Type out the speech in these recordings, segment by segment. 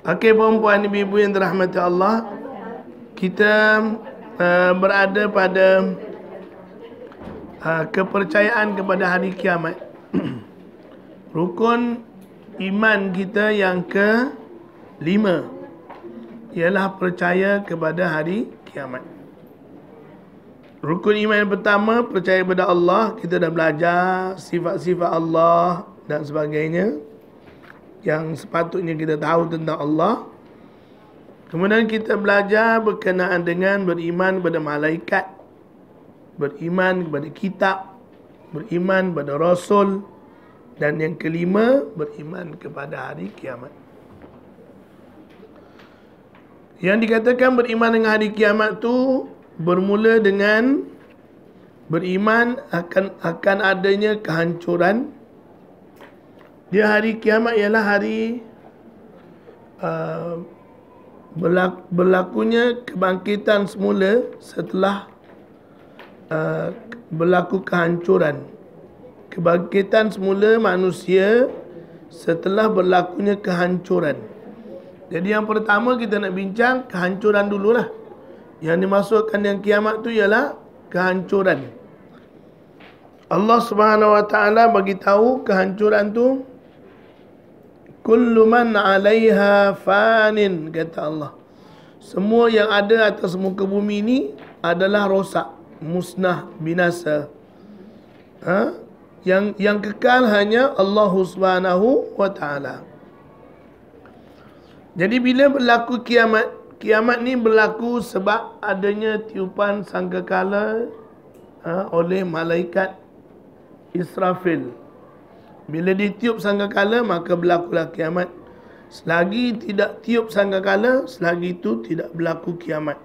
Okey, puan-puan, ibu-ibu yang dirahmati Allah, kita berada pada kepercayaan kepada hari kiamat. Rukun iman kita yang ke-5 ialah percaya kepada hari kiamat. Rukun iman yang pertama, percaya kepada Allah. Kita dah belajar sifat-sifat Allah dan sebagainya yang sepatutnya kita tahu tentang Allah. Kemudian kita belajar berkenaan dengan beriman kepada malaikat, beriman kepada kitab, beriman kepada Rasul, dan yang kelima, beriman kepada hari kiamat. Yang dikatakan beriman dengan hari kiamat tu bermula dengan beriman akan adanya kehancuran. Dia hari kiamat ialah hari berlakunya kebangkitan semula setelah berlaku kehancuran. Kebangkitan semula manusia setelah berlakunya kehancuran. Jadi yang pertama kita nak bincang kehancuran dululah. Yang dimasukkan yang kiamat tu ialah kehancuran. Allah Subhanahu Wa Taala bagi tahu kehancuran tu, kullu man 'alaiha fanin, kata Allah. Semua yang ada atas muka bumi ini adalah rosak, musnah, binasa. Yang kekal hanya Allah Subhanahu Wa Taala. Jadi bila berlaku kiamat ni berlaku sebab adanya tiupan sangkakala oleh malaikat Israfil. Bila ditiup sangkakala maka berlakulah kiamat. Selagi tidak tiup sangkakala, selagi itu tidak berlaku kiamat.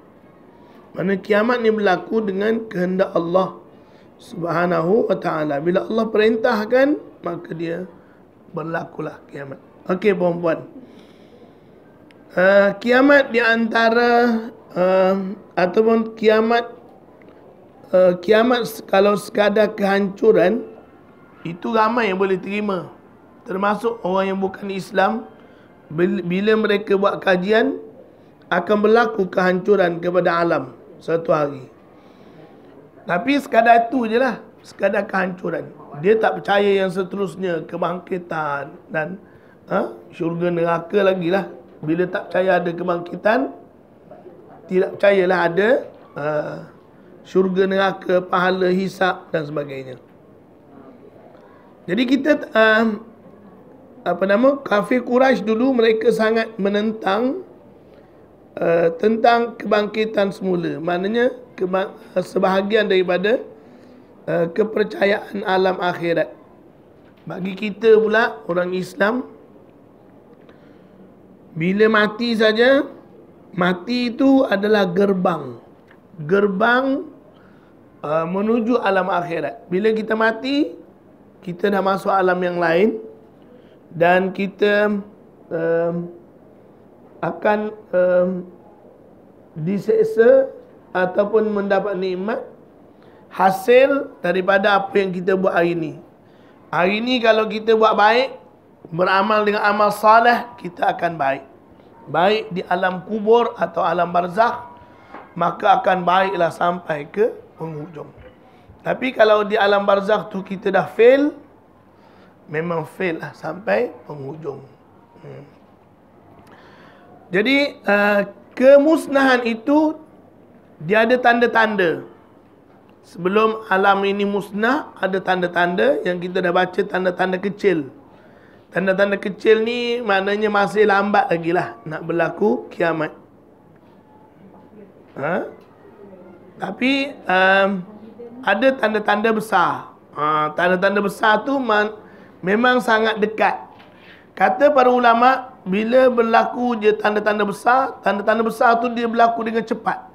Mana kiamat ni berlaku dengan kehendak Allah Subhanahu Wa Taala. Bila Allah perintahkan, maka dia berlakulah kiamat. Okey puan-puan. Kiamat di antara ataupun kiamat kalau sekadar kehancuran, itu ramai yang boleh terima, termasuk orang yang bukan Islam. Bila mereka buat kajian, akan berlaku kehancuran kepada alam satu hari. Tapi sekadar itu je lah, sekadar kehancuran. Dia tak percaya yang seterusnya, kebangkitan dan syurga neraka lagi lah. Bila tak percaya ada kebangkitan, tidak percayalah ada syurga neraka, pahala, hisab dan sebagainya. Jadi kita kafir Quraisy dulu mereka sangat menentang tentang kebangkitan semula. Maknanya sebahagian daripada kepercayaan alam akhirat. Bagi kita pula orang Islam, bila mati saja, mati itu adalah gerbang menuju alam akhirat. Bila kita mati, kita dah masuk alam yang lain dan kita akan diseksa ataupun mendapat nikmat hasil daripada apa yang kita buat hari ini. Hari ini kalau kita buat baik, beramal dengan amal saleh, kita akan baik. Baik di alam kubur atau alam barzakh, maka akan baiklah sampai ke penghujung. Tapi kalau di alam barzakh tu kita dah fail, memang fail lah sampai penghujung. Jadi kemusnahan itu dia ada tanda-tanda. Sebelum alam ini musnah, ada tanda-tanda yang kita dah baca, tanda-tanda kecil. Tanda-tanda kecil ni maknanya masih lambat lagi lah nak berlaku kiamat. Tapi ada tanda-tanda besar. Tanda-tanda besar tu memang sangat dekat. Kata para ulama, bila berlaku je tanda-tanda besar tu dia berlaku dengan cepat.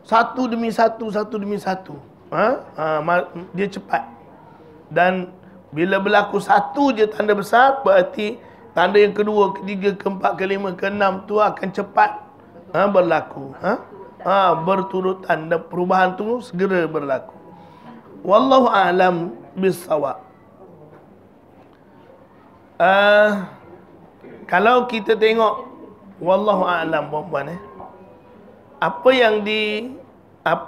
Satu demi satu. Dia cepat. Dan bila berlaku satu je tanda besar, berarti tanda yang kedua, ketiga, keempat, kelima, keenam tu akan cepat berlaku. Berturutan dan perubahan tu segera berlaku. Wallahu a'lam bissawab. Kalau kita tengok Wallahu a'lam puan-puan. Apa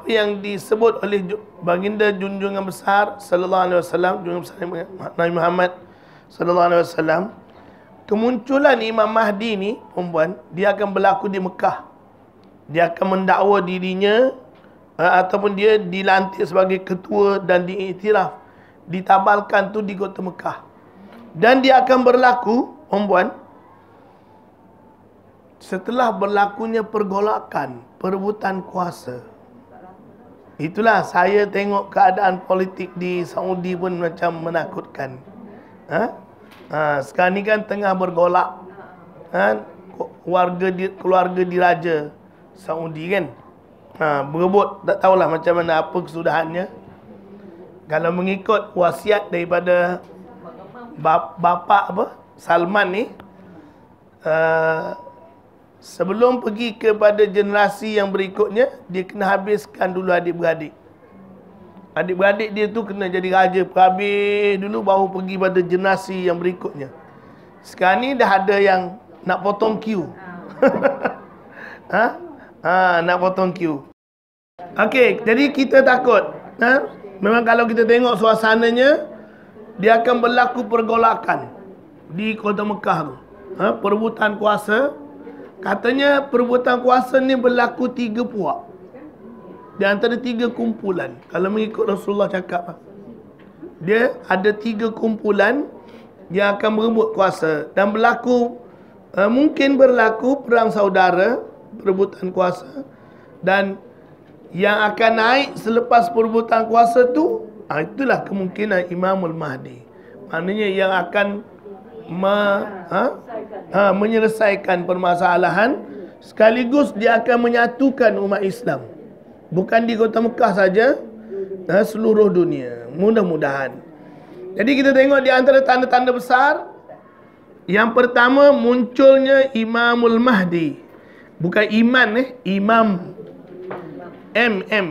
yang disebut oleh baginda junjungan besar sallallahu alaihi wasallam, junjungan besar Nabi Muhammad sallallahu alaihi wasallam, kemunculan Imam Mahdi ni puan-puan, dia akan berlaku di Mekah. Dia akan mendakwa dirinya ataupun dia dilantik sebagai ketua dan diiktiraf, ditabalkan tu di kota Mekah. Dan dia akan berlaku puan-puan setelah berlakunya pergolakan, perebutan kuasa. Itulah saya tengok keadaan politik di Saudi pun macam menakutkan. Sekarang ni kan tengah bergolak. Keluarga diraja Saudi kan. Berebut, tak tahulah macam mana apa kesudahannya. Kalau mengikut wasiat daripada bapa Salman ni, sebelum pergi kepada generasi yang berikutnya, dia kena habiskan dulu adik-beradik. Adik-beradik dia tu kena jadi raja perhabis dulu, baru pergi pada generasi yang berikutnya. Sekarang ni dah ada yang nak potong queue. Nak potong queue. Okey, jadi kita takut. Memang kalau kita tengok suasananya, dia akan berlaku pergolakan di kota Mekah tu. Perebutan kuasa. Katanya perebutan kuasa ni berlaku 3 puak. Di antara 3 kumpulan. Kalau mengikut Rasulullah cakap, dia ada 3 kumpulan yang akan berebut kuasa. Dan berlaku, mungkin berlaku perang saudara, perebutan kuasa. Dan yang akan naik selepas perebutan kuasa tu, itulah kemungkinan Imamul Mahdi. Maknanya yang akan menyelesaikan permasalahan, sekaligus dia akan menyatukan umat Islam, bukan di kota Mekah saja, seluruh dunia, mudah-mudahan. Jadi kita tengok di antara tanda-tanda besar, yang pertama munculnya Imamul Mahdi. Bukan iman, imam,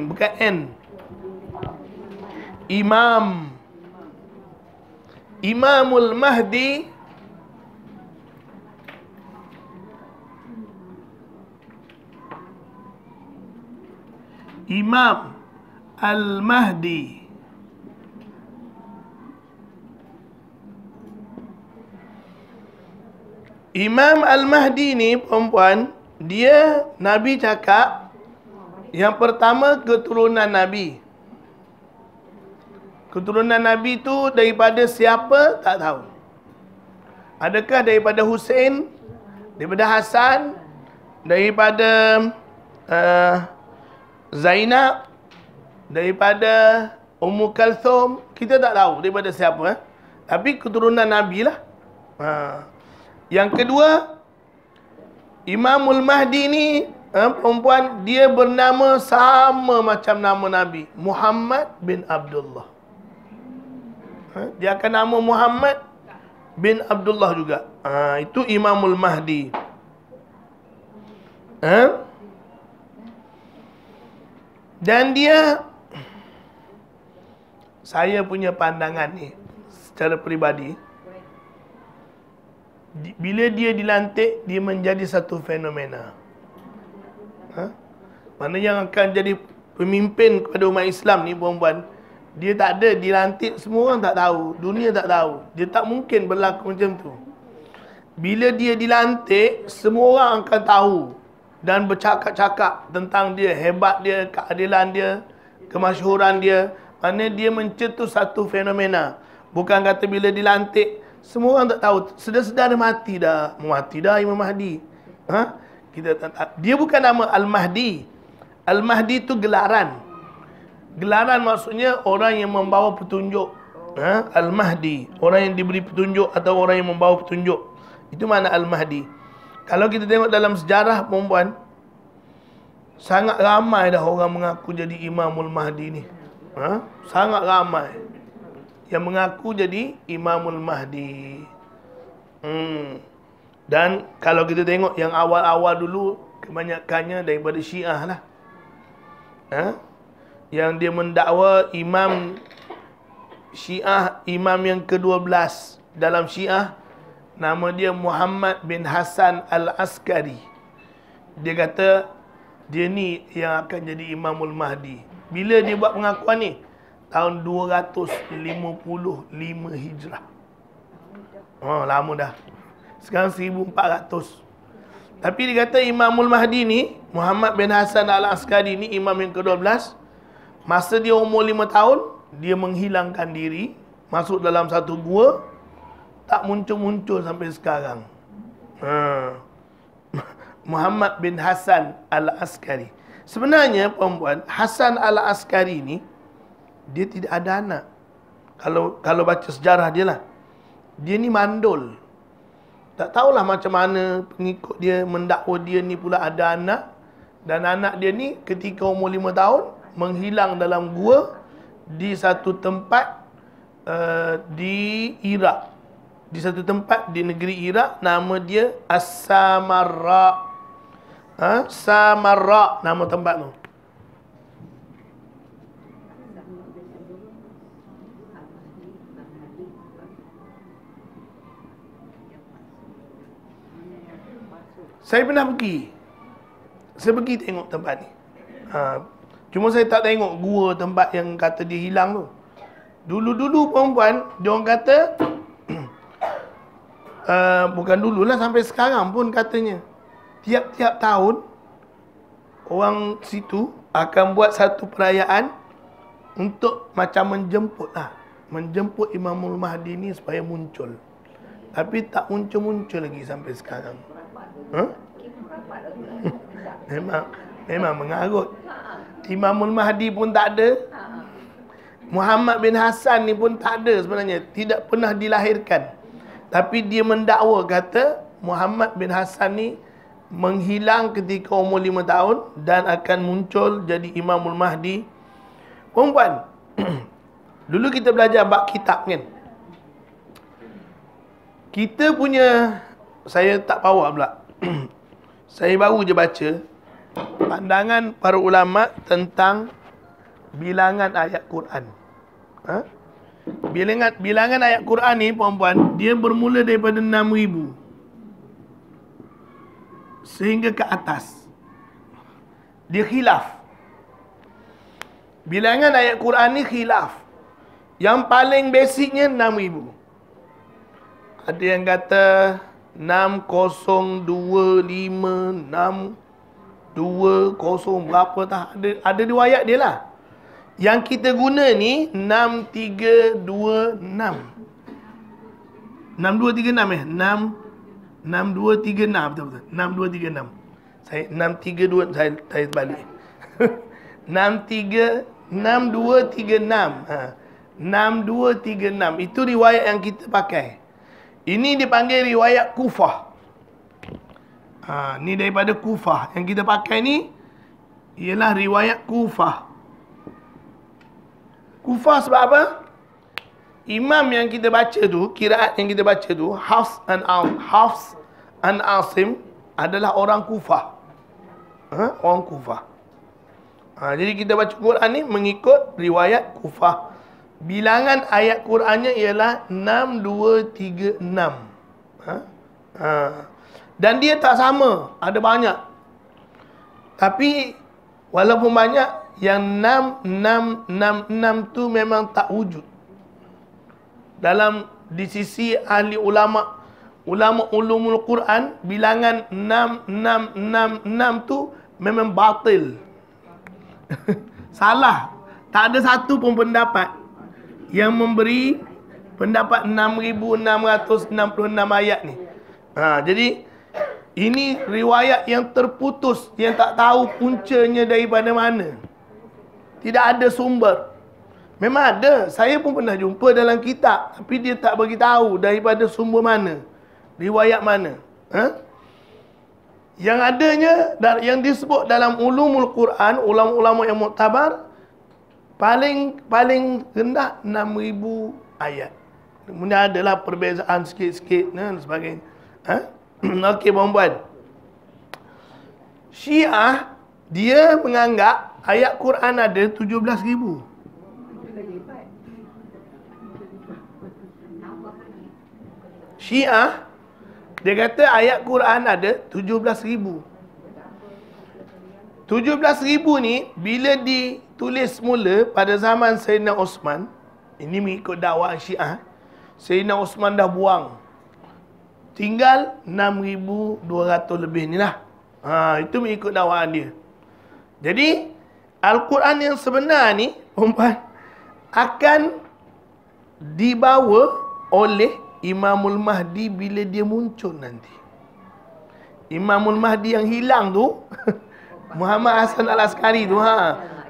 bukan N. Imamul Mahdi Imam Al-Mahdi. Imam Al-Mahdi ni perempuan, dia Nabi cakap yang pertama keturunan Nabi. Keturunan Nabi tu daripada siapa tak tahu. Adakah daripada Hussein, daripada Hasan, daripada Zainab, daripada Ummu Kalthum, kita tak tahu daripada siapa. Tapi keturunan Nabi lah. Yang kedua, Imamul Mahdi ni perempuan, dia bernama sama macam nama Nabi, Muhammad bin Abdullah. Dia akan nama Muhammad bin Abdullah juga. Itu Imamul Mahdi. Dan dia, saya punya pandangan ni secara peribadi, bila dia dilantik, dia menjadi satu fenomena. Mana yang akan jadi pemimpin kepada umat Islam ni perempuan, dia tak ada dilantik, semua orang tak tahu, dunia tak tahu. Dia tak mungkin berlaku macam tu. Bila dia dilantik, semua orang akan tahu dan bercakap-cakap tentang dia, hebat dia, keadilan dia, kemasyhuran dia. Mana dia mencetus satu fenomena. Bukan kata bila dilantik, semua orang tak tahu. Sedar-sedar dia mati dah. Mati dah Imam Mahdi. Dia bukan nama Al-Mahdi. Al-Mahdi itu gelaran. Gelaran maksudnya orang yang membawa petunjuk. Al-Mahdi, orang yang diberi petunjuk atau orang yang membawa petunjuk. Itu makna Al-Mahdi. Kalau kita tengok dalam sejarah perempuan, sangat ramai dah orang mengaku jadi Imamul Mahdi ni. Sangat ramai yang mengaku jadi Imamul Mahdi. Dan kalau kita tengok yang awal-awal dulu, kebanyakannya daripada Syiah lah. Yang dia mendakwa imam Syiah, imam yang ke-12 dalam Syiah, nama dia Muhammad bin Hasan Al-Askari. dia kata dia ni yang akan jadi Imamul Mahdi. Bila dia buat pengakuan ni? Tahun 255 Hijrah. Oh, lama dah. Sekarang 1400. Tapi dia kata Imamul Mahdi ni, Muhammad bin Hasan Al-Askari ni, imam yang ke-12. Masa dia umur 5 tahun, dia menghilangkan diri, masuk dalam satu gua, tak muncul-muncul sampai sekarang. Muhammad bin Hasan Al-Askari. Sebenarnya perempuan, Hasan Al-Askari ni, dia tidak ada anak. Kalau baca sejarah dia lah. Dia ni mandul. Tak tahulah macam mana pengikut dia mendakwa dia ni pula ada anak. Dan anak dia ni ketika umur 5 tahun, menghilang dalam gua di satu tempat di Iraq. Di satu tempat di negeri Iraq, nama dia As-Samarra. Samarra nama tempat tu. Saya pernah pergi. Saya pergi tengok tempat ni. Cuma saya tak tengok gua tempat yang kata dia hilang tu. Dulu-dulu perempuan, dia orang kata bukan dululah, sampai sekarang pun katanya tiap-tiap tahun orang situ akan buat satu perayaan untuk macam menjemput Imamul Mahdi ni supaya muncul. Tapi tak muncul-muncul lagi sampai sekarang. Memang mengarut. Imamul Mahdi pun tak ada. Muhammad bin Hasan ni pun tak ada sebenarnya. Tidak pernah dilahirkan. Tapi dia mendakwa kata Muhammad bin Hasan ni menghilang ketika umur 5 tahun dan akan muncul jadi Imamul Mahdi. Perempuan, dulu kita belajar bab kitab kan. Kita punya, saya tak bawa pula. Saya baru je baca pandangan para ulama tentang bilangan ayat Quran. Bilangan ayat Quran ni perempuan, dia bermula daripada 6,000 sehingga ke atas. Dia khilaf. Bilangan ayat Quran ni khilaf. Yang paling basicnya 6,000. Ada yang kata 6025, 620 berapa tak, ada riwayat dia lah. Yang kita guna ni 6326. 6236 6236 betul-betul. 6236. Saya 632 saya balik. 6236. 6236. Itu riwayat yang kita pakai. Ini dipanggil riwayat Kufah. Ni daripada Kufah. Yang kita pakai ni ialah riwayat Kufah. Kufah sebab apa? Imam yang kita baca tu, kiraat yang kita baca tu, Hafs and Asim adalah orang Kufah. Orang Kufah. Jadi kita baca Quran ni mengikut riwayat Kufah. Bilangan ayat Qurannya ialah 6236. Dan dia tak sama, ada banyak. Tapi walaupun banyak, yang 6666 tu memang tak wujud. Di sisi ahli ulama ulumul Quran, bilangan 6666 tu memang batil. Salah. Tak ada satu pun pendapat yang memberi pendapat 6666 ayat ni. Jadi ini riwayat yang terputus, yang tak tahu puncanya daripada mana. Tidak ada sumber. Memang ada, saya pun pernah jumpa dalam kitab, tapi dia tak bagi tahu daripada sumber mana, riwayat mana. Yang adanya, yang disebut dalam ulumul Quran, ulama-ulama yang muktabar, paling rendah 6,000 ayat. Kemudian adalah perbezaan sikit-sikit dan sebagainya. Okey perempuan. Syiah, dia menganggap ayat Quran ada 17,000. Syiah, dia kata ayat Quran ada 17,000. 17,000 ni bila ditulis semula pada zaman Sayyidina Osman, ini mengikut dakwaan Syiah, Sayyidina Osman dah buang. Tinggal 6,200 lebih ni lah. Itu mengikut dakwaan dia. Jadi Al-Quran yang sebenar ni, perempuan, akan dibawa oleh Imamul Mahdi bila dia muncul nanti. Imamul Mahdi yang hilang tu Muhammad Hasan Al-Askari tu,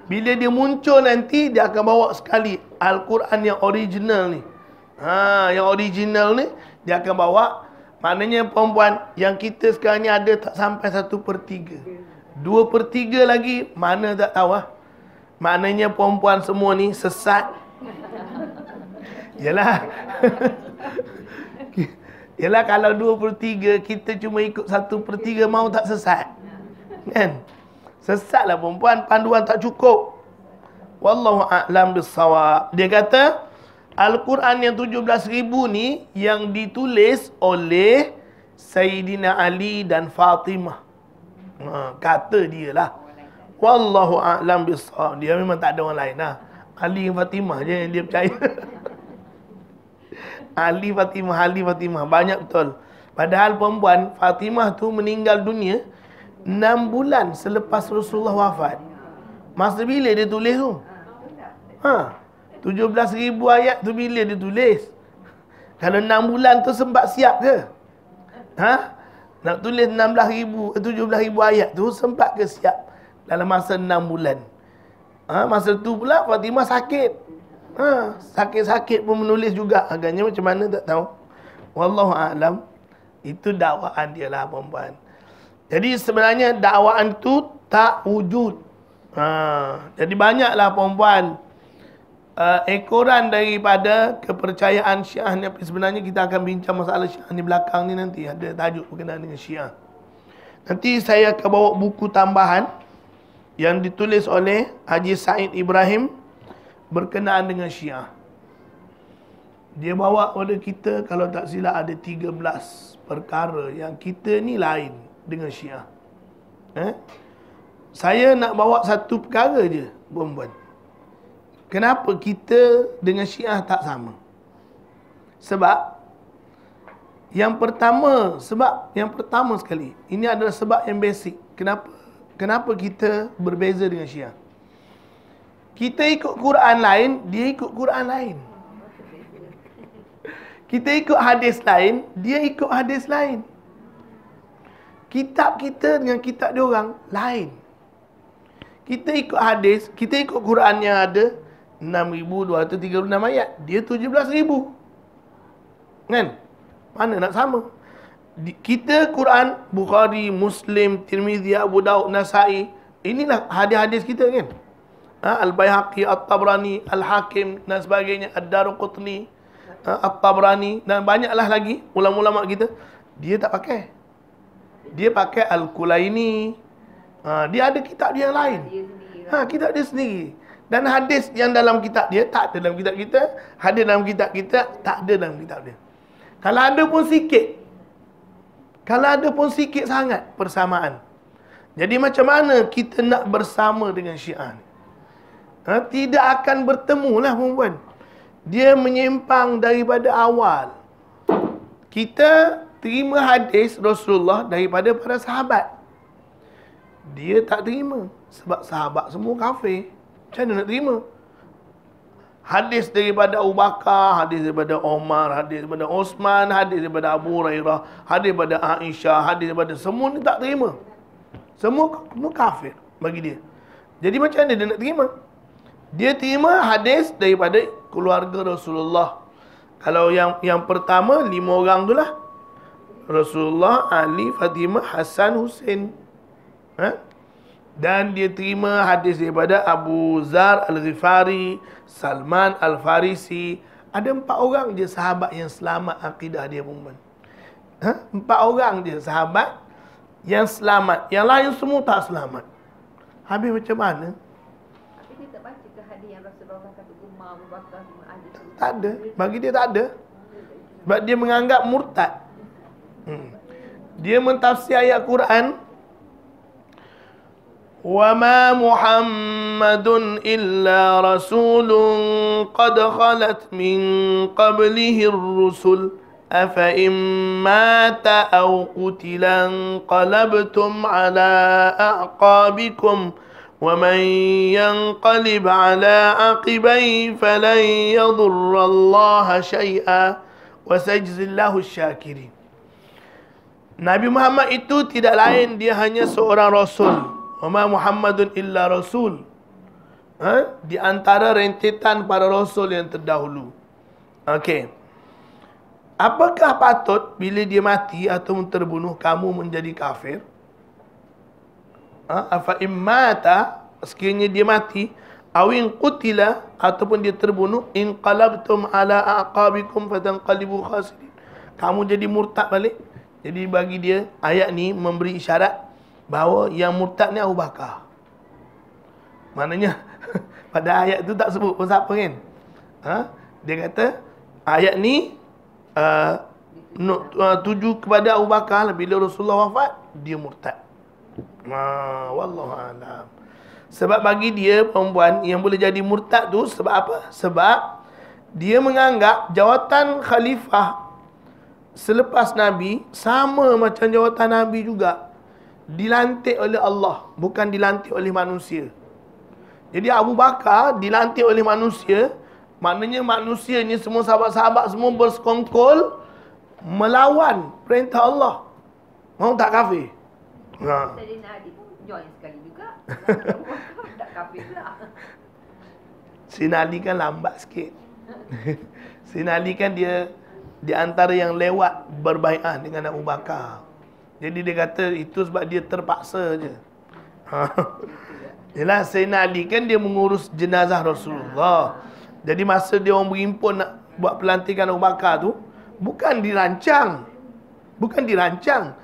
bila dia muncul nanti, dia akan bawa sekali Al-Quran yang original ni. Yang original ni dia akan bawa. Maknanya perempuan, yang kita sekarang ni ada tak sampai 1/3. 2/3 lagi mana tak tahu lah. Maknanya perempuan semua ni sesat. Yalah. Yalah, kalau 2/3 kita cuma ikut 1/3, mau tak sesat? Kan? Sesatlah perempuan, panduan tak cukup. Wallahu a'lam bissawab. Dia kata Al-Quran yang 17,000 ni yang ditulis oleh Sayyidina Ali dan Fatimah. Kata dia lah. Wallahu a'lam bissawab. Dia memang tak ada orang lain lah. Ali dan Fatimah je yang dia percaya. Ali Fatimah. Banyak betul. Padahal perempuan, Fatimah tu meninggal dunia 6 bulan selepas Rasulullah wafat. Masa bila dia tulis tu? 17,000 ayat tu bila dia tulis? Kalau 6 bulan tu sempat siap ke? Nak tulis 17,000 ayat tu sempat ke siap dalam masa 6 bulan? Masa tu pula Fatimah sakit. Sakit-sakit pun menulis juga. Agaknya macam mana tak tahu. Wallahu a'lam. Itu dakwaan dia lah perempuan. Jadi sebenarnya dakwaan tu tak wujud. Jadi banyaklah perempuan ekoran daripada kepercayaan Syiah ni. Sebenarnya kita akan bincang masalah Syiah ni belakang ni nanti. Ada tajuk berkenaan dengan Syiah. Nanti saya akan bawa buku tambahan yang ditulis oleh Haji Said Ibrahim berkenaan dengan Syiah. Dia bawa pada kita, kalau tak silap ada 13 perkara yang kita ni lain dengan Syiah. Saya nak bawa satu perkara je, perempuan. Kenapa kita dengan Syiah tak sama? Sebab yang pertama sekali, ini adalah sebab yang basic. Kenapa kita berbeza dengan Syiah? Kita ikut Quran lain, dia ikut Quran lain. Kita ikut hadis lain, dia ikut hadis lain. Kitab kita dengan kitab dia orang lain. Kita ikut hadis, kita ikut Quran yang ada 6,236 ayat. Dia 17,000. Kan? Mana nak sama? Kita Quran, Bukhari, Muslim, Tirmizi, Abu Daud, Nasai. Inilah hadis-hadis kita kan? Al-Baihaqi, At-Tabrani, Al-Hakim dan sebagainya. Ad-Daruqutni, At-Tabrani dan banyaklah lagi ulama-ulama kita. Dia tak pakai. Dia pakai Al-Kulaini. Dia ada kitab dia yang lain. Kitab dia sendiri. Dan hadis yang dalam kitab dia tak ada dalam kitab kita. Hadis dalam kitab kita tak ada dalam kitab dia. Kalau ada pun sikit. Kalau ada pun sikit sangat persamaan. Jadi macam mana kita nak bersama dengan Syiah ni? Tidak akan bertemu lah perempuan. Dia menyimpang daripada awal. Kita terima hadis Rasulullah daripada para sahabat. Dia tak terima. Sebab sahabat semua kafir. Macam mana nak terima? Hadis daripada Abu Bakar, hadis daripada Omar, hadis daripada Osman, hadis daripada Abu Hurairah, hadis daripada Aisyah, hadis daripada semua ni tak terima. Semua kafir bagi dia. Jadi macam mana dia nak terima? Dia terima hadis daripada keluarga Rasulullah. Kalau yang pertama 5 orang tu lah. Rasulullah, Ali, Fatimah, Hasan, Husain. Dan dia terima hadis daripada Abu Zar Al-Ghifari, Salman Al-Farisi. Ada 4 orang je sahabat yang selamat akidah dia perempuan. 4 orang je sahabat yang selamat. Yang lain semua tak selamat. Habis macam mana? Tapi dia tak baca ke hadis yang Rasulullah kata Umar, Abu Bakar, semua ahli surga? Tak ada. Bagi dia tak ada. Sebab dia menganggap murtad. Dia mentafsir ayat Quran. وَمَا مُحَمَّدٌ إِلَّا رَسُولٌ قَدْ خَلَتْ مِنْ قَبْلِهِ الرُّسُلُ أَفَإِنْ مَاتَ أَوْ قُتِلَ انقَلَبْتُمْ عَلَى أَعْقَابِكُمْ وَمَنْ يَنْقَلِبْ عَلَى عَقِبَيْهِ فَلَنْ يَضُرَّ اللَّهَ شَيْئًا وَسَيَجْزِي اللَّهُ الشَّاكِرِينَ. Nabi Muhammad itu tidak lain, dia hanya seorang rasul. Wama Muhammadun illa rasul. Di antara rentetan para rasul yang terdahulu. Okey. Apakah patut bila dia mati atau terbunuh kamu menjadi kafir? Afa immata, sekiranya dia mati, awin qutila, ataupun dia terbunuh, inqalabtum ala aqabikum fatanqalibu khasirin. Kamu jadi murtad balik. Jadi bagi dia, ayat ni memberi isyarat bahawa yang murtad ni Abu Bakar. Maknanya pada ayat tu tak sebut pun siapa kan. Dia kata ayat ni tuju kepada Abu Bakar bila Rasulullah wafat, dia murtad. Wallahu a'lam. Sebab bagi dia perempuan yang boleh jadi murtad tu sebab apa? Sebab dia menganggap jawatan khalifah selepas Nabi sama macam jawatan Nabi juga. Dilantik oleh Allah, bukan dilantik oleh manusia. Jadi Abu Bakar dilantik oleh manusia, maknanya manusia ni semua sahabat-sahabat semua bersekongkol melawan perintah Allah. Mau tak kafir? Sayyidina Ali pun join sekali juga. Tak kafir pula. Sayyidina Ali kan lambat sikit. Sayyidina Ali kan dia di antara yang lewat berbai'ah dengan Abu Bakar. Jadi dia kata itu sebab dia terpaksa je. Yelah, Sayyidina Ali kan dia mengurus jenazah Rasulullah. Jadi masa dia orang berhimpun nak buat pelantikan Abu Bakar tu, bukan dirancang. Bukan dirancang.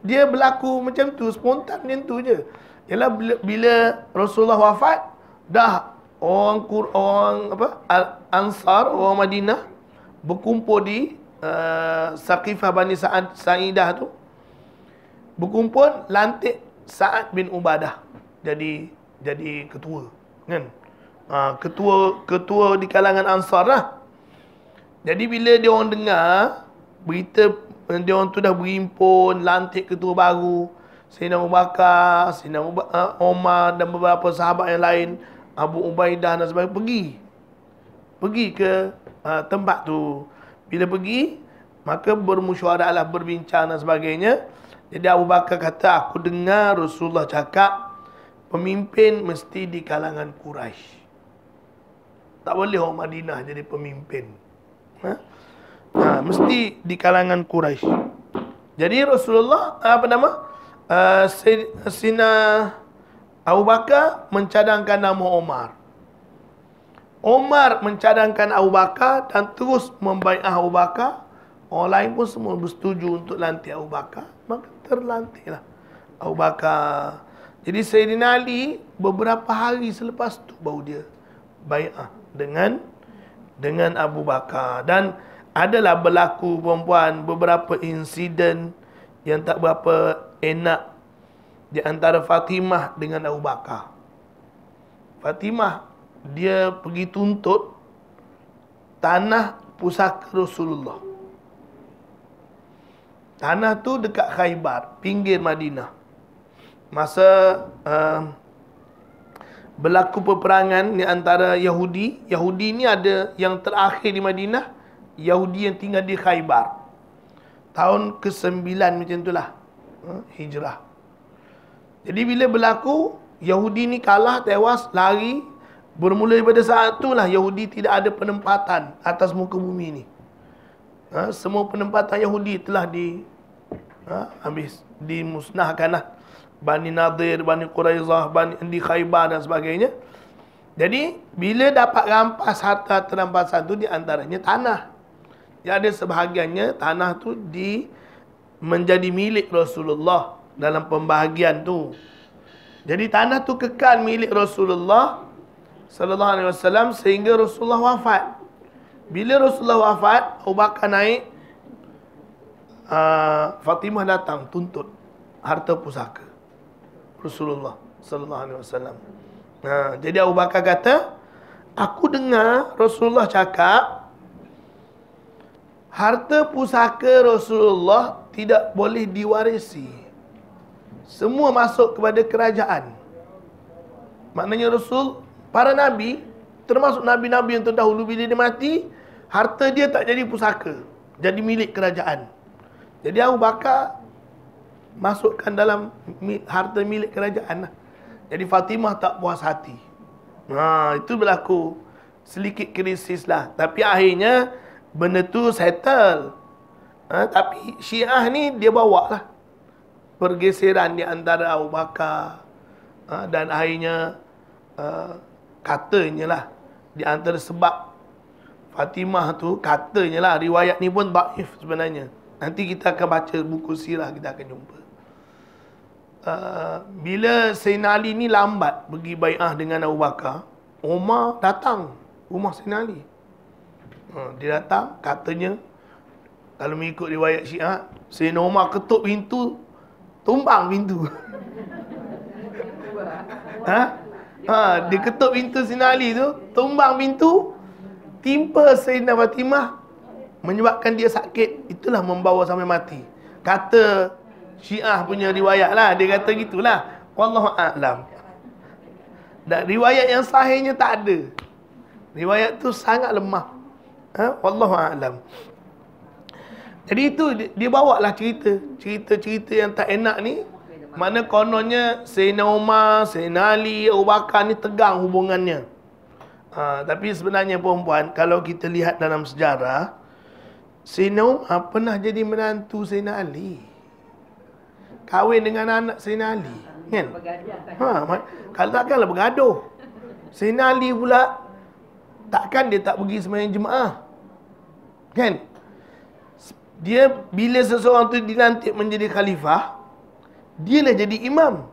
Dia berlaku macam tu, spontan macam tu je. Yelah, bila Rasulullah wafat, dah orang Ansar, orang Madinah berkumpul di Saqifah Bani Sa'idah tu. Berkumpul, lantik Sa'ad bin Ubadah jadi ketua, kan? Ketua di kalangan Ansar lah. Jadi bila dia orang dengar berita dia orang tu dah berhimpun lantik ketua baru, Sayyidina Abu Bakar, Sayyidina Umar dan beberapa sahabat yang lain, Abu Ubaidah dan sebagainya, pergi ke tempat tu. Bila pergi, maka bermusyawarahlah, berbincang dan sebagainya. Jadi Abu Bakar kata, aku dengar Rasulullah cakap pemimpin mesti di kalangan Quraisy. Tak boleh orang Madinah jadi pemimpin. Mesti di kalangan Quraisy. Jadi Rasulullah Sayyidina Abu Bakar mencadangkan nama Omar. Omar mencadangkan Abu Bakar dan terus membai'ah Abu Bakar. Orang lain pun semua bersetuju untuk lantik Abu Bakar. Maka terlantiklah Abu Bakar. Jadi Sayyidina Ali beberapa hari selepas tu baru dia bai'ah dengan Abu Bakar. Dan adalah berlaku perempuan beberapa insiden yang tak berapa enak di antara Fatimah dengan Abu Bakar. Fatimah dia pergi tuntut tanah pusaka Rasulullah. Tanah tu dekat Khaybar, pinggir Madinah. Masa berlaku peperangan di antara Yahudi. Yahudi ni ada yang terakhir di Madinah, Yahudi yang tinggal di Khaybar. Tahun ke-9 macam itulah, hijrah. Jadi bila berlaku, Yahudi ni kalah, tewas, lari. Bermula daripada saat itulah Yahudi tidak ada penempatan atas muka bumi ni. Semua penempatan Yahudi telah habis dimusnahkan lah. Bani Nadir, Bani Quraizah, Bani di Khaybar dan sebagainya. Jadi bila dapat rampas harta terampasan tu, di antaranya tanah. Ya, ada sebahagiannya tanah tu menjadi milik Rasulullah dalam pembahagian tu. Jadi tanah tu kekal milik Rasulullah sallallahu alaihi wasallam sehingga Rasulullah wafat. Bila Rasulullah wafat, Abu Bakar naik, Fatimah datang tuntut harta pusaka Rasulullah sallallahu alaihi wasallam. Jadi Abu Bakar kata, aku dengar Rasulullah cakap harta pusaka Rasulullah tidak boleh diwarisi. Semua masuk kepada kerajaan. Maknanya Rasul, para nabi, termasuk nabi-nabi yang terdahulu, bila dia mati, harta dia tak jadi pusaka, jadi milik kerajaan. Jadi Abu Bakar masukkan dalam harta milik kerajaan lah. Jadi Fatimah tak puas hati. Itu berlaku sedikit krisis lah. Tapi akhirnya benda tu settle. Tapi Syiah ni dia bawa lah pergeseran di antara Abu Bakar. Dan akhirnya katanya lah, di antara sebab Fatimah tu, katanya lah, riwayat ni pun dhaif sebenarnya. Nanti kita akan baca buku sirah, kita akan jumpa. Bila Sayyidina Ali ni lambat pergi bai'ah dengan Abu Bakar, Umar datang rumah Sayyidina Ali. Dia datang, katanya, kalau mengikut riwayat Syiah, Sayyidina Umar ketuk pintu, tumbang pintu. Dia ketuk pintu Sayyidina Ali tu, tumbang pintu, timpa Sayyidina Fatimah, menyebabkan dia sakit. Itulah membawa sampai mati. Kata Syiah punya riwayat lah, dia kata gitulah. Wallahu a'lam. Dan riwayat yang sahihnya tak ada. Riwayat tu sangat lemah. Wallahu a'lam. Jadi itu dia bawa lah cerita-cerita yang tak enak ni. Mana kononnya Sayyidina Umar, Sayyidina Ali, Abu Bakar ni tegang hubungannya. Tapi sebenarnya perempuan, kalau kita lihat dalam sejarah, Sayyidina Umar pernah jadi menantu Sayyidina Ali, kahwin dengan anak Sayyidina Ali, kan? Kalau takkanlah bergaduh. Sayyidina Ali pula, takkan dia tak pergi sembahyang jemaah, kan? Dia, bila seseorang tu dilantik menjadi khalifah, dia lah jadi imam.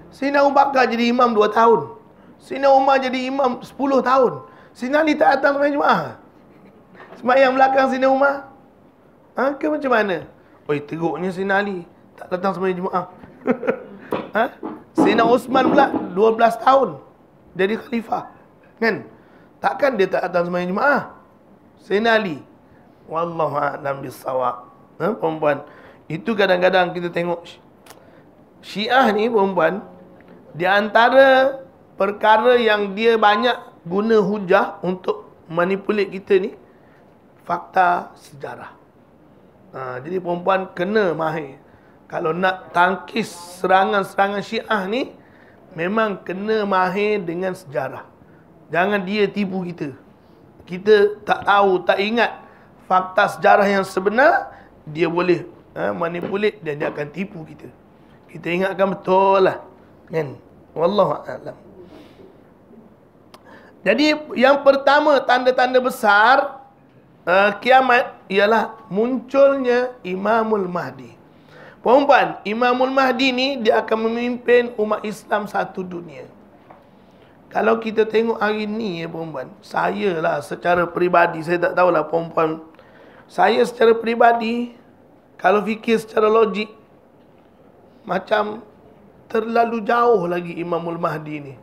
Sayyidina Abu Bakar jadi imam 2 tahun. Sayyidina Umar jadi imam 10 tahun. Sayyidina Ali tak datang sembahyang jemaah. Sembahyang belakang Sayyidina Umar. Ke macam mana? Oi, teruknya Sayyidina Ali tak datang sembahyang jemaah. Sayyidina Osman pula 12 tahun jadi khalifah, kan? Takkan dia tak datang sembahyang jemaah? Sayyidina Ali, wallahu a'lam bissawab. Perempuan, itu kadang-kadang kita tengok Syiah ni, perempuan, di antara perkara yang dia banyak guna hujah untuk manipulate kita ni, fakta sejarah. Jadi perempuan kena mahir. Kalau nak tangkis serangan-serangan Syiah ni, memang kena mahir dengan sejarah. Jangan dia tipu kita. Kita tak tahu, tak ingat fakta sejarah yang sebenar, dia boleh manipulate dan dia akan tipu kita. Kita ingatkan betul lah, kan? Wallahu a'lam. Jadi yang pertama, tanda-tanda besar kiamat ialah munculnya Imamul Mahdi. Perempuan, Imamul Mahdi ni dia akan memimpin umat Islam satu dunia. Kalau kita tengok hari ni ya perempuan, saya lah secara peribadi, saya tak tahulah perempuan, saya secara peribadi, kalau fikir secara logik, macam terlalu jauh lagi Imamul Mahdi ni.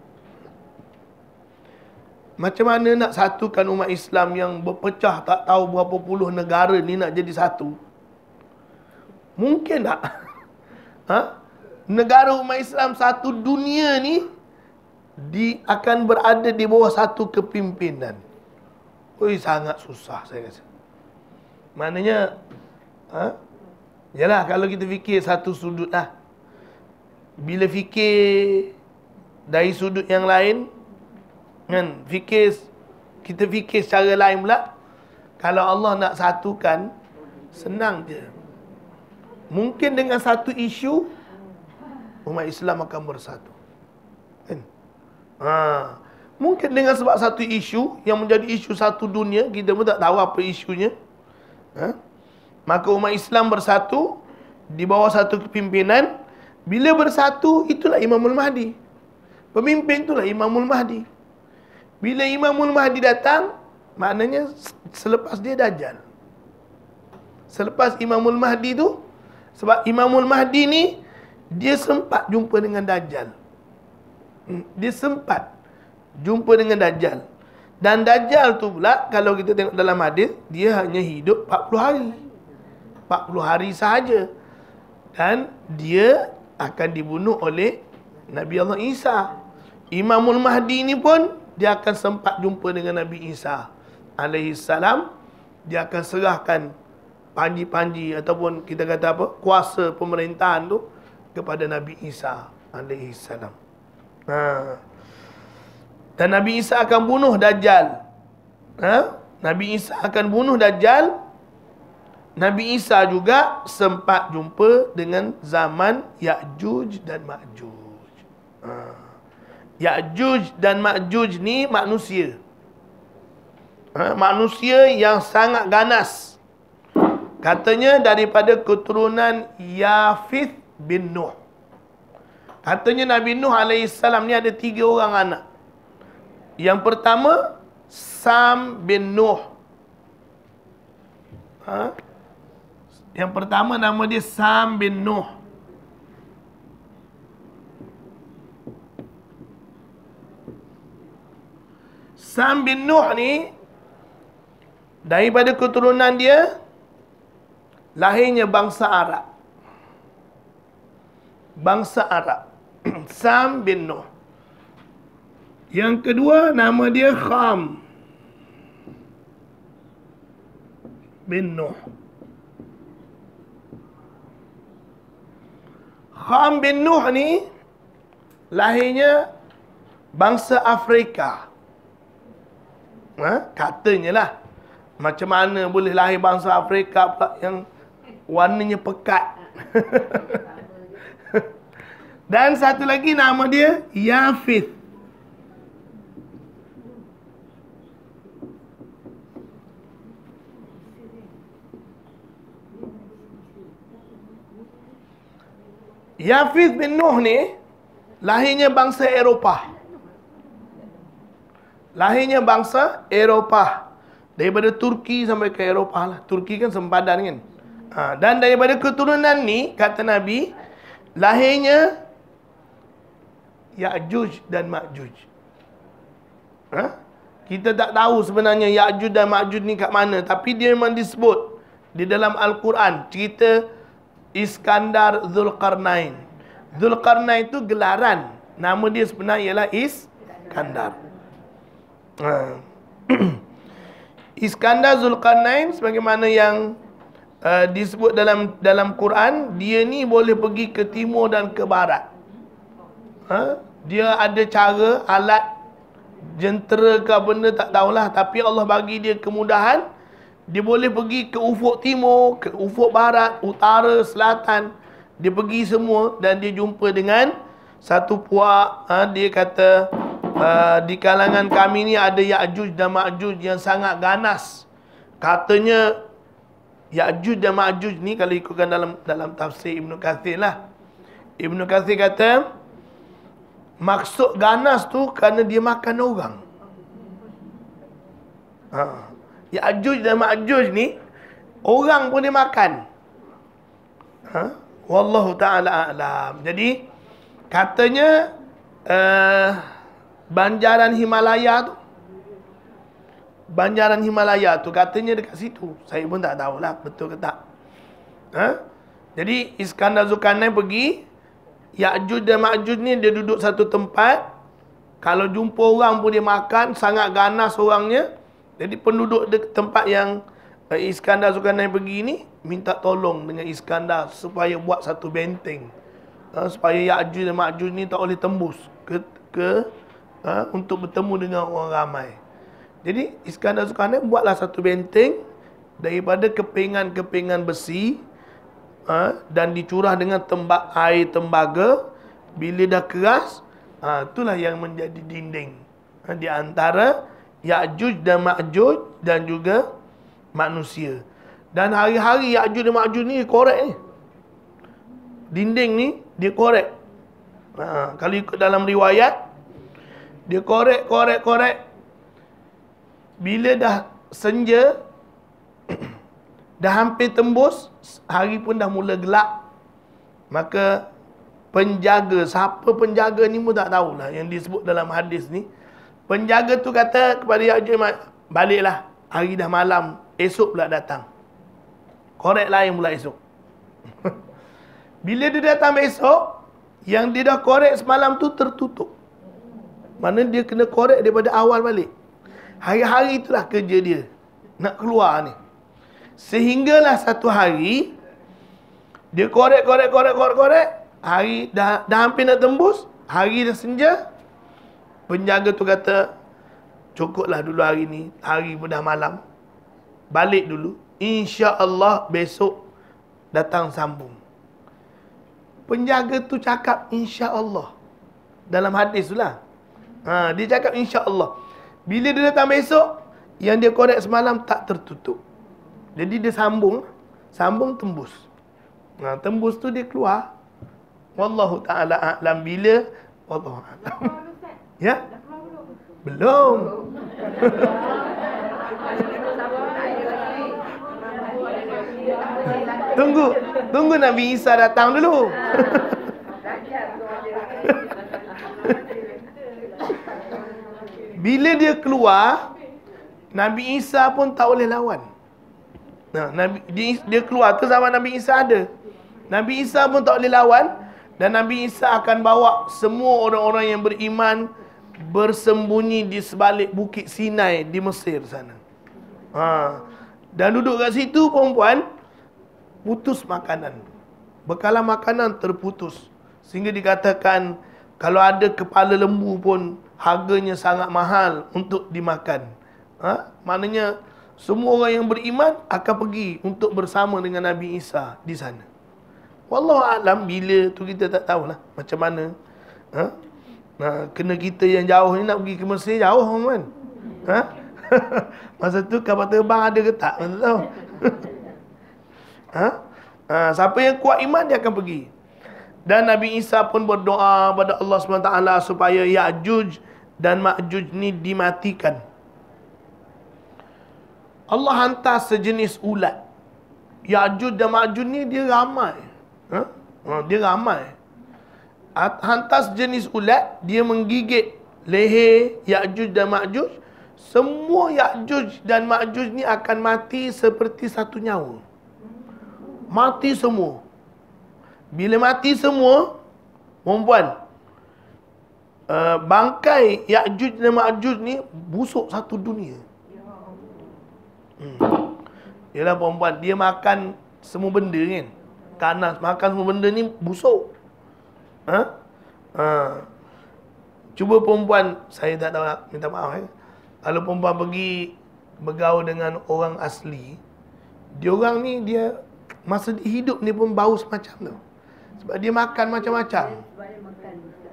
Macam mana nak satukan umat Islam yang berpecah tak tahu berapa puluh negara ni nak jadi satu? Mungkin tak? Negara umat Islam satu dunia ni akan berada di bawah satu kepimpinan. Sangat susah saya rasa. Maknanya yalah, kalau kita fikir satu sudut lah. Bila fikir dari sudut yang lain, kan, kita fikir secara lain pula. Kalau Allah nak satukan, senang je. Mungkin dengan satu isu, umat Islam akan bersatu, kan? Mungkin dengan sebab satu isu yang menjadi isu satu dunia, kita pun tak tahu apa isunya, maka umat Islam bersatu di bawah satu kepimpinan. Bila bersatu, itulah Imamul Mahdi. Pemimpin itulah Imamul Mahdi. Bila Imamul Mahdi datang, maknanya selepas dia Dajjal. Selepas Imamul Mahdi tu, sebab Imamul Mahdi ni dia sempat jumpa dengan Dajjal. Dia sempat jumpa dengan Dajjal. Dan Dajjal tu pula, kalau kita tengok dalam hadis, dia hanya hidup 40 hari. 40 hari sahaja. Dan dia akan dibunuh oleh Nabi Allah Isa. Imamul Mahdi ni pun, dia akan sempat jumpa dengan Nabi Isa alaihi salam. Dia akan serahkan panji-panji ataupun kita kata apa, kuasa pemerintahan tu kepada Nabi Isa alaihi salam. Dan Nabi Isa akan bunuh Dajjal. Nabi Isa akan bunuh Dajjal. Nabi Isa juga sempat jumpa dengan zaman Ya'juj dan Ma'juj. Ya'juj dan Ma'juj ni manusia. Manusia yang sangat ganas. Katanya daripada keturunan Yafith bin Nuh. Katanya Nabi Nuh AS ni ada 3 orang anak. Yang pertama, Sam bin Nuh. Yang pertama nama dia Sam bin Nuh. Sam bin Nuh ni, daripada keturunan dia, lahirnya bangsa Arab. Bangsa Arab. Sam bin Nuh. Yang kedua nama dia Kham bin Nuh. Kham bin Nuh ni lahirnya bangsa Afrika. Katanya lah. Macam mana boleh lahir bangsa Afrika pula yang warnanya pekat. Dan satu lagi nama dia Yafith. Yafith bin Nuh ni lahirnya bangsa Eropah. Lahirnya bangsa Eropah. Daripada Turki sampai ke Eropah lah. Turki kan sempadan kan. Dan daripada keturunan ni, kata Nabi, lahirnya Ya'juj dan Ma'juj. Kita tak tahu sebenarnya Ya'juj dan Ma'juj ni kat mana. Tapi dia memang disebut di dalam Al-Quran. Cerita Iskandar Zulkarnain. Zulkarnain itu gelaran. Nama dia sebenarnya ialah Iskandar. Iskandar Zulkarnain sebagaimana yang disebut dalam Quran, dia ni boleh pergi ke timur dan ke barat. Dia ada cara, alat, jentera ke benda tak tahulah, tapi Allah bagi dia kemudahan. Dia boleh pergi ke ufuk timur, ke ufuk barat, utara, selatan. Dia pergi semua dan dia jumpa dengan satu puak. Dia kata, di kalangan kami ni ada Ya'juj dan Ma'juj yang sangat ganas. Katanya Ya'juj dan Ma'juj ni, kalau ikutkan dalam tafsir Ibn Kathir lah. Ibn Kathir kata, maksud ganas tu kerana dia makan orang. Ya'juj dan Ma'juj ni, orang pun dia makan. Wallahu ta'ala a'lam. Jadi, katanya, Banjaran Himalaya tu katanya dekat situ. Saya pun tak tahulah betul ke tak. Jadi, Iskandar Zulkarnain pergi. Ya'juj dan Ma'juj ni dia duduk satu tempat. Kalau jumpa orang pun dia makan. Sangat ganas orangnya. Jadi penduduk tempat yang Iskandar Zulkarnain pergi ni minta tolong dengan Iskandar supaya buat satu benteng. Supaya Ya'juj dan Ma'juj ni tak boleh tembus untuk bertemu dengan orang ramai. Jadi Iskandar Zulkarnain buatlah satu benteng daripada kepingan-kepingan besi dan dicurah dengan air tembaga. Bila dah keras, itulah yang menjadi dinding di antara Ya'juj dan Ma'juj dan juga manusia. Dan hari-hari Ya'juj dan Ma'juj ni korek ni. Dinding ni dia korek. Kalau ikut dalam riwayat, dia korek. Bila dah senja, dah hampir tembus, hari pun dah mula gelap, maka penjaga. Siapa penjaga ni pun tak tahulah yang disebut dalam hadis ni. Penjaga tu kata kepada Ya'juj, baliklah, hari dah malam, esok pula datang. Korek lain pula esok. Bila dia datang besok, yang dia dah korek semalam tu tertutup. Mana dia kena korek daripada awal balik. Hari-hari itulah kerja dia, nak keluar ni. Sehinggalah satu hari, dia korek. Hari dah hampir nak tembus, hari dah senja. Penjaga tu kata, cukuplah dulu hari ni, hari pun dah malam. Balik dulu, insya-Allah besok datang sambung. Penjaga tu cakap insya-Allah. Dalam hadis tu lah. Dia cakap insya-Allah. Bila dia datang besok, yang dia korek semalam tak tertutup. Jadi dia sambung tembus. Tembus tu dia keluar. Wallahu ta'ala a'lam bila. Wallahu a'lam. Ya? Belum. Tunggu Nabi Isa datang dulu. Bila dia keluar, Nabi Isa pun tak boleh lawan. Dia keluar tu zaman Nabi Isa ada. Nabi Isa pun tak boleh lawan. Dan Nabi Isa akan bawa semua orang-orang yang beriman bersembunyi di sebalik bukit Sinai di Mesir sana. Dan duduk kat situ perempuan, putus makanan. Bekalan makanan terputus. Sehingga dikatakan kalau ada kepala lembu pun harganya sangat mahal untuk dimakan. Maknanya semua orang yang beriman akan pergi untuk bersama dengan Nabi Isa di sana. Wallahu a'lam, bila tu kita tak tahulah macam mana. Kena kita yang jauh ni nak pergi ke Mesir jauh kan. Masa tu kapal terbang ada ke tak? Tak tahu. Siapa yang kuat iman dia akan pergi. Dan Nabi Isa pun berdoa pada Allah SWT supaya Ya'juj dan Ma'juj ni dimatikan. Allah hantar sejenis ulat. Ya'juj dan Ma'juj ni dia ramai. Dia ramai. Hantar sejenis ulat, dia menggigit leher Ya'juj dan Ma'juj. Semua Ya'juj dan Ma'juj ni akan mati seperti satu nyawa. Mati semua. Bila mati semua, perempuan, bangkai Ya'juj dan Ma'juj ni busuk satu dunia. Yalah perempuan, dia makan semua benda kan. Kanas, makan semua benda ni busuk. Cuba perempuan, saya tak tahu, minta maaf kalau perempuan pergi bergaul dengan orang asli, dia orang ni, dia masa dia hidup ni pun bau semacam tu. Sebab dia makan macam-macam.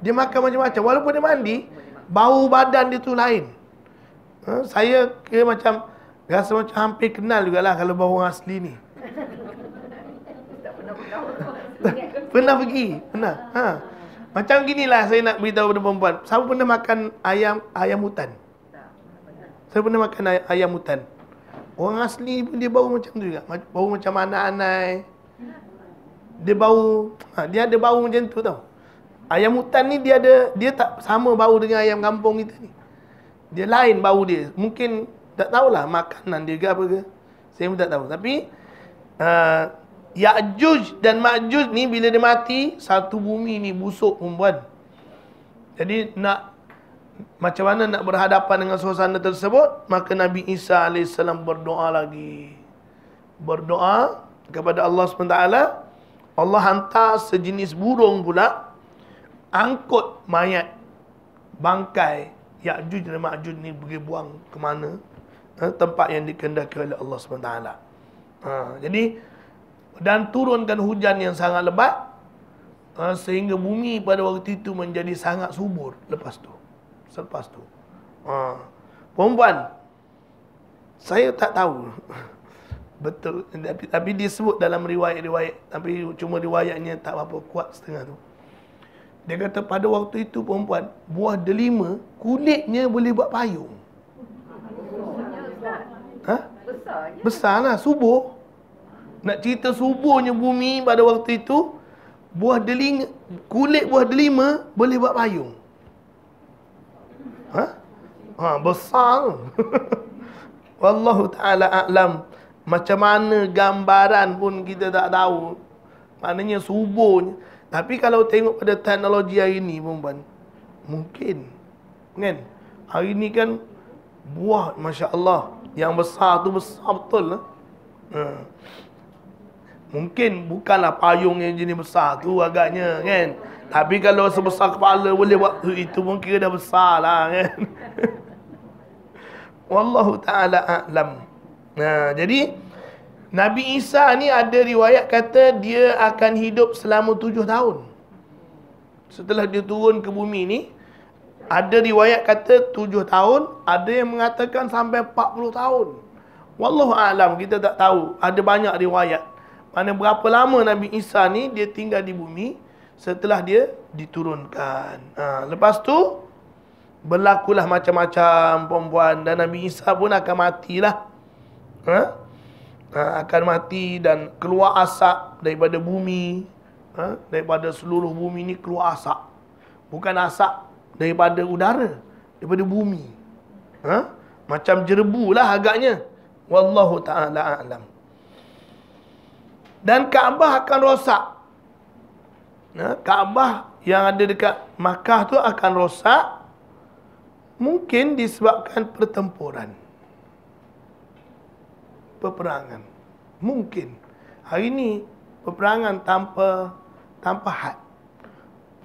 Dia makan macam-macam. Walaupun dia mandi, bau badan dia tu lain. Saya kira macam, rasa macam hampir kenal jugalah kalau bau orang asli ni. Pernah pergi? Pernah? Macam ginilah saya nak beritahu kepada perempuan. Siapa pernah makan ayam hutan? Saya pernah makan ayam hutan. Orang asli pun dia bau macam tu juga. Bau macam anai-anai. Dia bau, dia ada bau macam tu tau. Ayam hutan ni dia tak sama bau dengan ayam kampung kita ni. Dia lain bau dia. Mungkin tak tahulah makanan dia ke apa ke. Saya pun tak tahu. Tapi Ya'juj dan Ma'juj ni bila dia mati, satu bumi ni busuk perempuan. Jadi macam mana nak berhadapan dengan suasana tersebut, maka Nabi Isa AS berdoa lagi. Berdoa kepada Allah SWT. Allah hantar sejenis burung pula, angkut mayat bangkai Ya'juj dan Ma'juj ni pergi buang ke mana, tempat yang dikehendaki oleh Allah SWT. Jadi dan turunkan hujan yang sangat lebat, sehingga bumi pada waktu itu menjadi sangat subur selepas tu. Perempuan, saya tak tahu betul, tapi disebut dalam riwayat-riwayat, tapi cuma riwayatnya tak apa kuat setengah tu. Dia kata pada waktu itu perempuan, buah delima kulitnya boleh buat payung. Besarlah, subur. Nak cerita suburnya bumi pada waktu itu, buah delima, kulit buah delima boleh buat payung. Besar. Wallahu ta'ala a'lam. Macam mana gambaran pun kita tak tahu. Maknanya suburnya. Tapi kalau tengok pada teknologi hari ni, perempuan, mungkin. Kan? Hari ni kan buah, Masya Allah, yang besar tu besar betul lah. Mungkin bukanlah payung yang jenis besar tu agaknya, kan? Tapi kalau sebesar kepala boleh buat itu, pun kira dah besar lah, kan? Wallahu ta'ala a'lam. Jadi Nabi Isa ni ada riwayat kata dia akan hidup selama 7 tahun. Setelah dia turun ke bumi ni, ada riwayat kata 7 tahun, ada yang mengatakan sampai 40 tahun. Wallahu a'lam, kita tak tahu. Ada banyak riwayat. Mana berapa lama Nabi Isa ni dia tinggal di bumi setelah dia diturunkan. Lepas tu berlakulah macam-macam, perempuan, dan Nabi Isa pun akan matilah. Akan mati dan keluar asap daripada bumi. Daripada seluruh bumi ni keluar asap. Bukan asap daripada udara, daripada bumi. Macam jerebu lah agaknya. Wallahu ta'ala a'lam. Dan Kaabah akan rosak. Kaabah yang ada dekat Makkah tu akan rosak. Mungkin disebabkan pertempuran, peperangan. Mungkin. Hari ni peperangan tanpa had.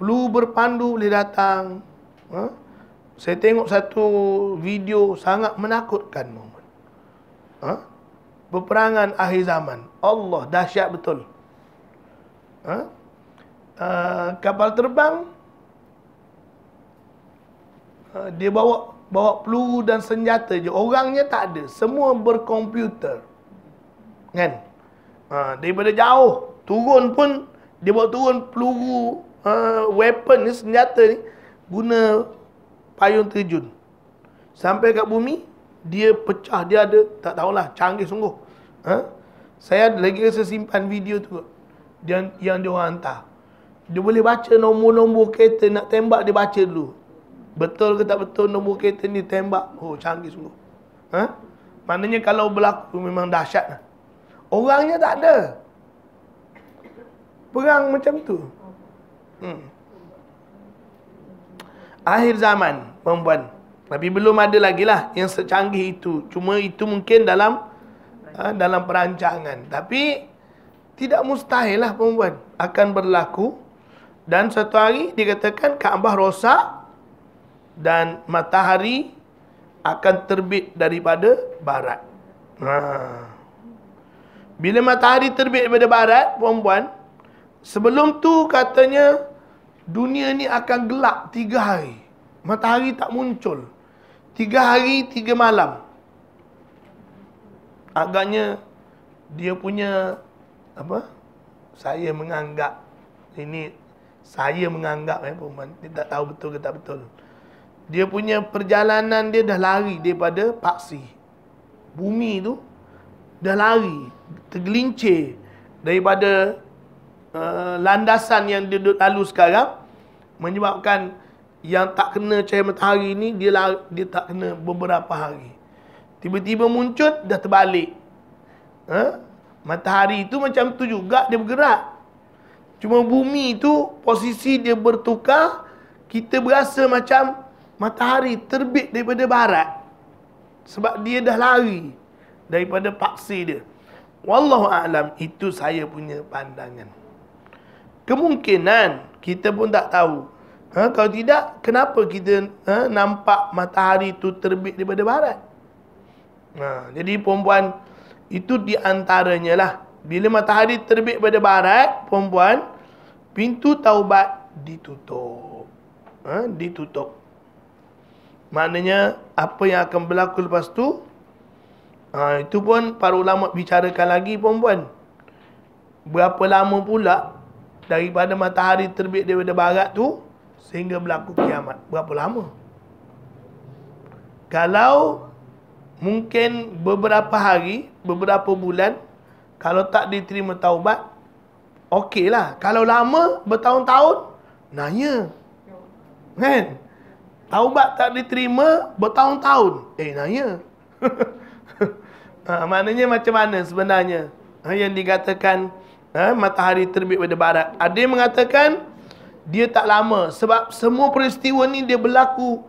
Peluru berpandu boleh datang. Saya tengok satu video sangat menakutkan. Peperangan akhir zaman. Allah, dahsyat betul. Kapal terbang, dia bawa peluru dan senjata je. Orangnya tak ada. Semua berkomputer. Kan? Daripada jauh turun pun, dia bawa turun peluru, weapon ni, senjata ni, guna payung terjun. Sampai kat bumi, dia pecah. Dia ada, tak tahulah, canggih sungguh. Saya lagi rasa simpan video tu yang dia orang hantar. Dia boleh baca nombor-nombor kereta nak tembak, dia baca dulu. Betul ke tak betul nombor kereta ni, tembak. Oh, canggih sungguh. Maknanya kalau berlaku memang dahsyat lah. Orangnya tak ada. Perang macam tu. Akhir zaman, perempuan. Tapi belum ada lagi lah yang secanggih itu. Cuma itu mungkin dalam perancangan. Tapi tidak mustahil lah, perempuan, akan berlaku. Dan satu hari dikatakan Kaabah rosak dan matahari akan terbit daripada barat. Bila matahari terbit daripada barat, perempuan, sebelum tu katanya dunia ni akan gelap 3 hari. Matahari tak muncul. 3 hari 3 malam. Agaknya dia punya saya menganggap perempuan, dia tak tahu betul ke tak betul. Dia punya perjalanan dia dah lari daripada paksi. Bumi tu dah lari, tergelincir daripada landasan yang dia lalu sekarang, menyebabkan yang tak kena cahaya matahari ni dia tak kena beberapa hari. Tiba-tiba muncul, dah terbalik. Matahari itu macam tu juga, dia bergerak. Cuma bumi tu posisi dia bertukar. Kita berasa macam matahari terbit daripada barat. Sebab dia dah lari daripada paksi dia. Wallahu a'lam, itu saya punya pandangan. Kemungkinan kita pun tak tahu. Kalau tidak, kenapa kita nampak matahari itu terbit daripada barat? Jadi perempuan, itu di antaranya lah. Bila matahari terbit pada barat, perempuan, pintu taubat ditutup. Ditutup. Maknanya apa yang akan berlaku lepas tu, itu pun para ulama bicarakan lagi, perempuan. Berapa lama pula daripada matahari terbit daripada barat tu sehingga berlaku kiamat? Berapa lama? Kalau mungkin beberapa hari, beberapa bulan, kalau tak diterima taubat, okey lah. Kalau lama, bertahun-tahun, nanya. Kan? Taubat tak diterima, bertahun-tahun. Nanya. Maknanya macam mana sebenarnya? Yang dikatakan matahari terbit pada barat. Ada yang mengatakan dia tak lama. Sebab semua peristiwa ni dia berlaku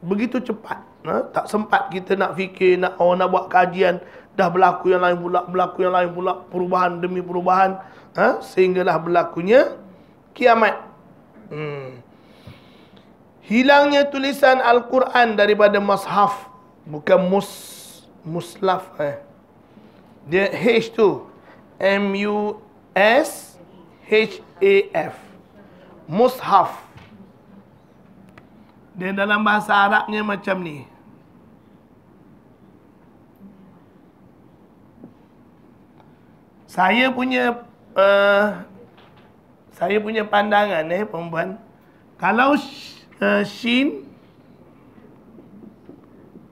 begitu cepat. Tak sempat kita nak fikir, nak buat kajian. Dah berlaku yang lain pula, berlaku yang lain pula, perubahan demi perubahan, sehinggalah berlakunya kiamat. Hilangnya tulisan Al-Quran daripada mushaf, bukan muslaf. Dia H tu, M-U-S-H-A-F, mushaf. Dia dalam bahasa Arabnya macam ni. Saya punya pandangan perempuan, kalau shin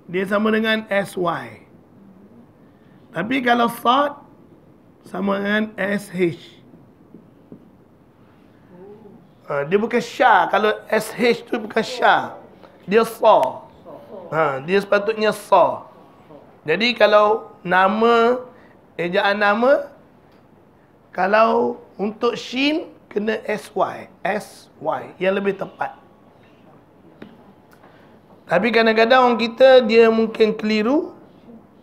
dia sama dengan SY. Tapi kalau sad sama dengan SH. Dia bukan syah. Kalau SH tu bukan syah, dia sa. Dia sepatutnya sa. Jadi kalau nama, ejaan nama, kalau untuk shin kena SY, yang lebih tepat. Tapi kadang-kadang orang kita dia mungkin keliru.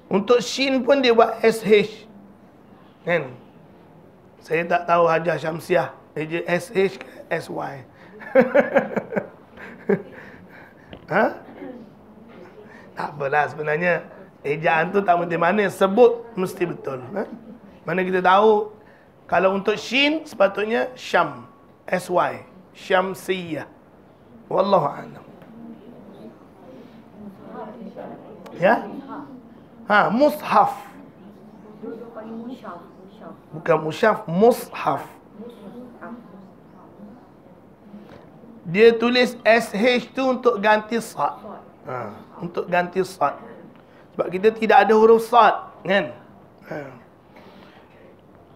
Untuk shin pun dia buat SH. Kan? Saya tak tahu Hajah Syamsiah eja SH ke SY. Tak apalah sebenarnya. Ejaan tu tak penting mana. Sebut mesti betul. Mana kita tahu kalau untuk shin sepatutnya Syam, SY, Syamsiyah. Wallahu a'lam. Ya? Mushaf. Bukan mushaf, mushaf. Dia tulis SH tu untuk ganti sad. Untuk ganti sad. Sebab kita tidak ada huruf sad, kan?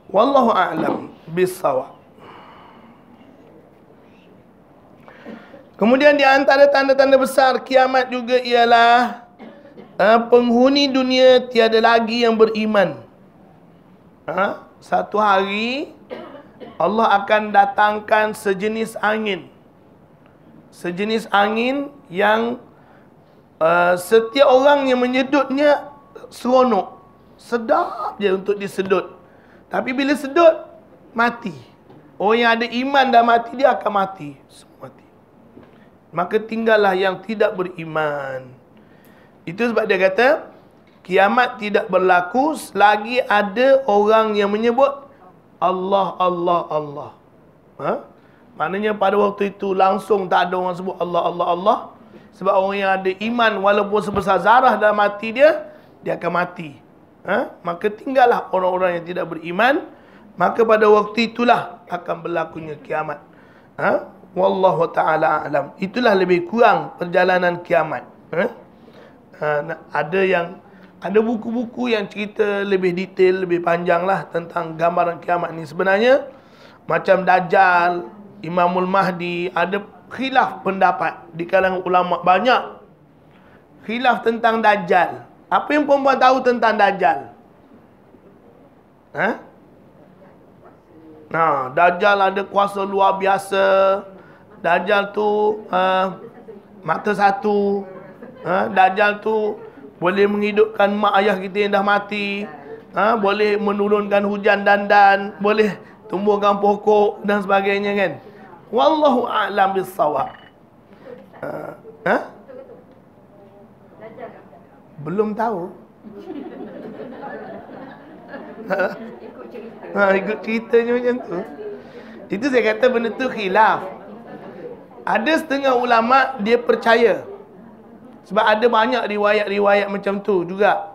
Wallahu a'lam bis-shawab. Kemudian di antara tanda-tanda besar kiamat juga ialah penghuni dunia tiada lagi yang beriman. Satu hari Allah akan datangkan sejenis angin. Sejenis angin yang setiap orang yang menyedutnya seronok. Sedap je untuk disedut. Tapi bila sedut, mati. Orang yang ada iman dah mati, dia akan mati. Semua mati. Maka tinggallah yang tidak beriman. Itu sebab dia kata, kiamat tidak berlaku selagi ada orang yang menyebut Allah, Allah, Allah. Maknanya pada waktu itu langsung tak ada orang sebut Allah, Allah, Allah. Sebab orang yang ada iman walaupun sebesar zarah dalam hati dia, dia akan mati. Maka tinggallah orang-orang yang tidak beriman. Maka pada waktu itulah akan berlakunya kiamat. Wallahu ta'ala a'lam. Itulah lebih kurang perjalanan kiamat. Ada buku-buku yang cerita lebih detail, lebih panjang lah tentang gambaran kiamat ni. Sebenarnya macam Dajjal, Imamul Mahdi, ada khilaf pendapat di kalangan ulama. Banyak khilaf tentang Dajjal. Apa yang perempuan tahu tentang Dajjal? Dajjal ada kuasa luar biasa. Dajjal tu mata satu. Dajjal tu boleh menghidupkan mak ayah kita yang dah mati. Boleh menurunkan hujan dandan, boleh tumbuhkan pokok dan sebagainya, kan? Wallahu a'lam bis-shawab. Belum tahu. Ikut ceritanya macam tu. Itu saya kata benda tu khilaf. Ada setengah ulama dia percaya. Sebab ada banyak riwayat-riwayat macam tu juga.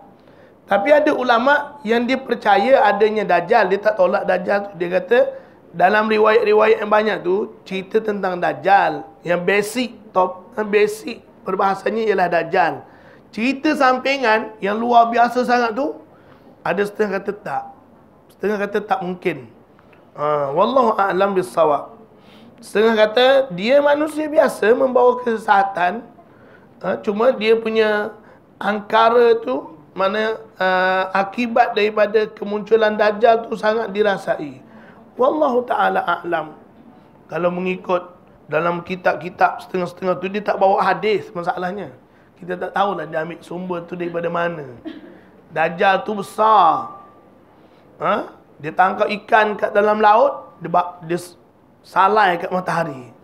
Tapi ada ulama yang dia percaya adanya Dajjal. Dia tak tolak Dajjal tu. Dia kata dalam riwayat-riwayat yang banyak tu cerita tentang Dajjal. Yang basic perbahasannya ialah Dajjal. Cerita sampingan yang luar biasa sangat tu, ada setengah kata tak. Setengah kata tak mungkin. Wallahu a'lam bissawab. Setengah kata dia manusia biasa membawa kesesatan, cuma dia punya angkara tu, mana akibat daripada kemunculan Dajjal tu sangat dirasai. Wallahu ta'ala a'lam. Kalau mengikut dalam kitab-kitab setengah-setengah tu, dia tak bawa hadis masalahnya. Kita tak tahulah dia ambil sumber tu daripada mana. Dajjal tu besar. Dia tangkap ikan kat dalam laut, dia salai kat matahari.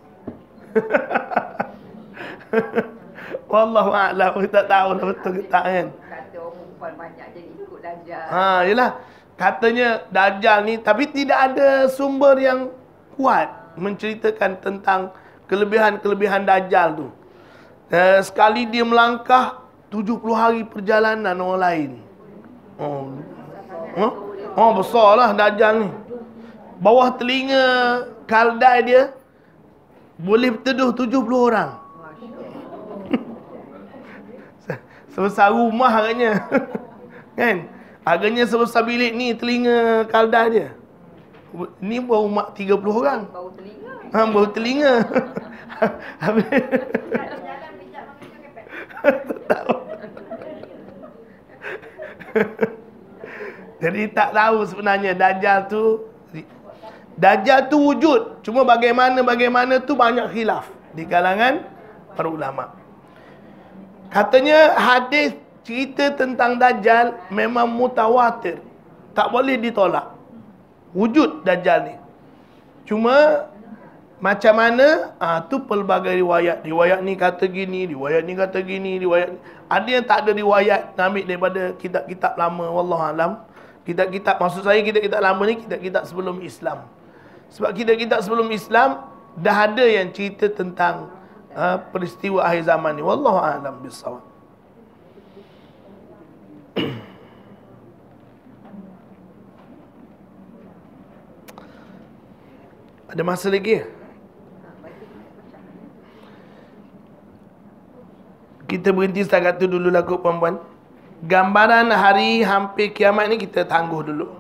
Wallahu a'lam. Kita tak tahu lah betul ke tak kan. Kata orang perempuan banyak jadi ikut Dajjal. Yelah. Katanya Dajjal ni, tapi tidak ada sumber yang kuat menceritakan tentang kelebihan-kelebihan Dajjal tu. Sekali dia melangkah 70 hari perjalanan orang lain. Besarlah Dajjal ni. Bawah telinga kaldai dia boleh berteduh 70 orang. Sebesar rumah agaknya. Kan? Agaknya sebesar bilik ni telinga kaldai dia. Ni baru mak 30 orang. Bau telinga. Bau telinga. Jalan bijak manusia kepek. Tahu. Jadi tak tahu sebenarnya Dajjal tu wujud. Cuma bagaimana tu banyak khilaf di kalangan para ulama. Katanya hadis cerita tentang Dajjal memang mutawatir. Tak boleh ditolak. Wujud Dajjal ni. Cuma macam mana? Tu pelbagai riwayat. Riwayat ni kata gini, riwayat ni kata gini, riwayat ni. Ada yang tak ada riwayat ambil daripada kitab-kitab lama, wallahu alam. Kitab-kitab, maksud saya kitab-kitab lama ni kitab-kitab sebelum Islam. Sebab kitab-kitab sebelum Islam dah ada yang cerita tentang peristiwa akhir zaman ni. Wallahu a'lam bissawab. Ada masa lagi? Kita berhenti setakat tu dulu lah kot puan-puan. Gambaran hari hampir kiamat ni kita tangguh dulu.